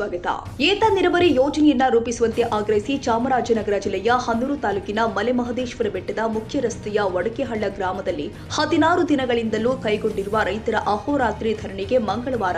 ಸ್ವಾಗತ. ಏತ ನೀರಾವರಿ ಯೋಜನೆಯನ್ನ ರೂಪಿಸುವಂತೆ ಆಗ್ರಹಿಸಿ ಚಾಮರಾಜನಗರ ಜಿಲ್ಲೆಯ ಹನ್ನೂರು ತಾಲೂಕಿನ ಮಲೆಮಹದೇಶ್ವರ ಬೆಟ್ಟದ ಮುಖ್ಯ ರಸ್ತೆಯ ವಡಕೆಹಳ್ಳ ಗ್ರಾಮದಲ್ಲಿ 16 ದಿನಗಳಿಂದಲೂ ಕೈಗೊಂಡಿರುವ ರೈತರ ಅಹೋರಾತ್ರಿ ಧರಣಿಗೆ ಮಂಗಳವಾರ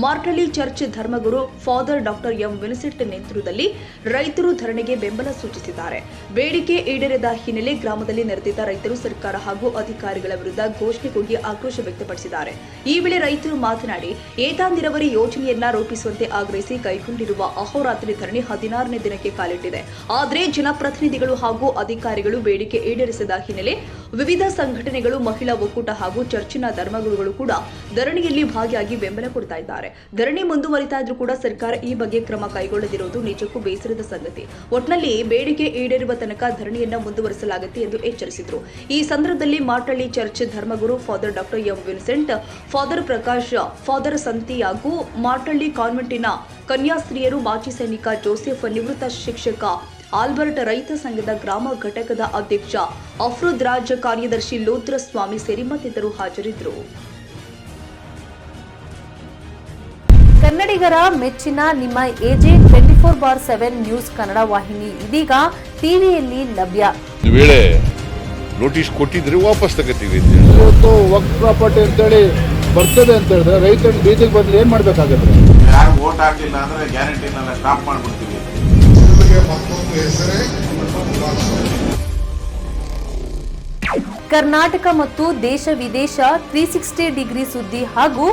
ಮಾರ್ಟಳ್ಳಿ ಚರ್ಚ್ ಧರ್ಮಗುರು ಫಾದರ್ ಡಾಕ್ಟರ್ ಎಂ ವಿನ್ಸೆಂಟ್ ನೇತೃತ್ವದಲ್ಲಿ ರೈತರು ಧರಣಿಗೆ ಬೆಂಬಲ ಸೂಚಿಸಿದ್ದಾರೆ. ಬೇಡಿಕೆ ಈಡೇರದ ಹಿನ್ನೆಲೆ ಗ್ರಾಮದಲ್ಲಿ ನೆರೆದಿದ್ದ ರೈತರು ಸರ್ಕಾರ ಹಾಗೂ ಅಧಿಕಾರಿಗಳ ವಿರುದ್ಧ ಘೋಷಣೆ ಕೂಗಿ ಆಕ್ರೋಶ ವ್ಯಕ್ತಪಡಿಸಿದ್ದಾರೆ. ಈ ವೇಳೆ ರೈತರು ಮಾತನಾಡಿ, ಏತ ನೀರಾವರಿ ಯೋಜನೆಯನ್ನ ರೂಪಿಸುವಂತೆ ಆಗ್ರಹಿಸಿ ಕೈಗೊಂಡಿರುವ ಅಹೋರಾತ್ರಿ ಧರಣಿ 16ನೇ ದಿನಕ್ಕೆ ಕಾಲಿಟ್ಟಿದೆ. ಆದರೆ ಜನಪ್ರತಿನಿಧಿಗಳು ಹಾಗೂ ಅಧಿಕಾರಿಗಳು ಬೇಡಿಕೆ ಈಡೇರಿಸದ ಹಿನ್ನೆಲೆ ವಿವಿಧ ಸಂಘಟನೆಗಳು, ಮಹಿಳಾ ಒಕ್ಕೂಟ ಹಾಗೂ ಚರ್ಚಿನ ಧರ್ಮಗುರುಗಳು ಕೂಡ ಧರಣಿಯಲ್ಲಿ ಭಾಗಿಯಾಗಿ ಬೆಂಬಲ ಕೊಡ್ತಾ ಇದ್ದಾರೆ. ಧರಣಿ ಮುಂದುವರಿತಾ ಇದ್ರೂ ಕೂಡ ಸರ್ಕಾರ ಈ ಬಗ್ಗೆ ಕ್ರಮ ಕೈಗೊಳ್ಳದಿರುವುದು ನಿಜಕ್ಕೂ ಬೇಸರದ ಸಂಗತಿ. ಒಟ್ನಲ್ಲಿ ಬೇಡಿಕೆ ಈಡೇರುವ ತನಕ ಧರಣಿಯನ್ನ ಮುಂದುವರಿಸಲಾಗುತ್ತೆ ಎಂದು ಎಚ್ಚರಿಸಿದರು. ಈ ಸಂದರ್ಭದಲ್ಲಿ ಮಾರ್ಟಳ್ಳಿ ಚರ್ಚ್ ಧರ್ಮಗುರು father doctor M Vincent, father Prakash, father Santhi ಹಾಗೂ ಮಾರ್ಟಳ್ಳಿ ಕಾನ್ವೆಂಟಿನ ಕನ್ಯಾಸ್ತ್ರೀಯರು, ಮಾಜಿ ಸೈನಿಕ ಜೋಸೆಫ್, ನಿವೃತ್ತ ಶಿಕ್ಷಕ ಆಲ್ಬರ್ಟ್, ರೈತ ಸಂಘದ ಗ್ರಾಮ ಘಟಕದ ಅಧ್ಯಕ್ಷ ಅಫ್ರುದ್ ರಾಜ್, ಕಾರ್ಯದರ್ಶಿ ಲೋತ್ರ ಸ್ವಾಮಿ ಸೇರಿ ಮತ್ತಿತರರು ಹಾಜರಿದ್ದರು. ಕನ್ನಡಿಗರ ಮೆಚ್ಚಿನ ನಿಮ್ಮ ಎಜೆ 24/7 ನ್ಯೂಸ್ ಕನ್ನಡ ವಾಹಿನಿ ಇದೀಗ ಟಿವಿಯಲ್ಲಿ ಲಭ್ಯ. ವೇಳೆ ನೋಟಿಸ್ ಕೊಟ್ಟಿದ್ರೆ ವಾಪಸ್ ತಗೋತೀವಿ. ಇವತ್ತು ವಕ್ಫ್ ಪ್ರಾಪರ್ಟಿ ಅಂತೇಳಿ ಬರ್ತದೆ ಅಂತ ಹೇಳಿದ್ರೆ ರೈತರು ಬೀದಿಗೆ ಬಂದ್ರೆ ಏನ್ ಮಾಡ್ಬೇಕಾಗತ್ತೆ? ಯಾರು ವೋಟ್ ಹಾಕಲಿಲ್ಲ ಅಂದ್ರೆ ಗ್ಯಾರಂಟಿನೆಲ್ಲ ಸ್ಟಾಪ್ ಮಾಡ್ಬಿಡ್ತೀವಿ. ಕರ್ನಾಟಕ ಮತ್ತು ದೇಶ ವಿದೇಶ 360 ಡಿಗ್ರಿ ಸುದ್ದಿ ಹಾಗೂ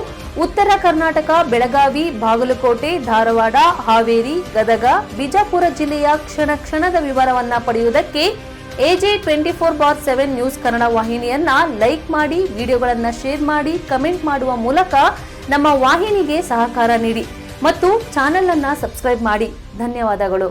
ಉತ್ತರ ಕರ್ನಾಟಕ, ಬೆಳಗಾವಿ, ಬಾಗಲಕೋಟೆ, ಧಾರವಾಡ, ಹಾವೇರಿ, ಗದಗ, ಬಿಜಾಪುರ ಜಿಲ್ಲೆಯ ಕ್ಷಣ ಕ್ಷಣದ ವಿವರವನ್ನ ಪಡೆಯುವುದಕ್ಕೆ ಎಜೆ 24/7 ನ್ಯೂಸ್ ಕನ್ನಡ ವಾಹಿನಿಯನ್ನ ಲೈಕ್ ಮಾಡಿ, ವಿಡಿಯೋಗಳನ್ನ ಶೇರ್ ಮಾಡಿ, ಕಮೆಂಟ್ ಮಾಡುವ ಮೂಲಕ ನಮ್ಮ ವಾಹಿನಿಗೆ ಸಹಕಾರ ನೀಡಿ ಮತ್ತು ಚಾನೆಲ್ ಅನ್ನ ಸಬ್ಸ್ಕ್ರೈಬ್ ಮಾಡಿ. ಧನ್ಯವಾದಗಳು.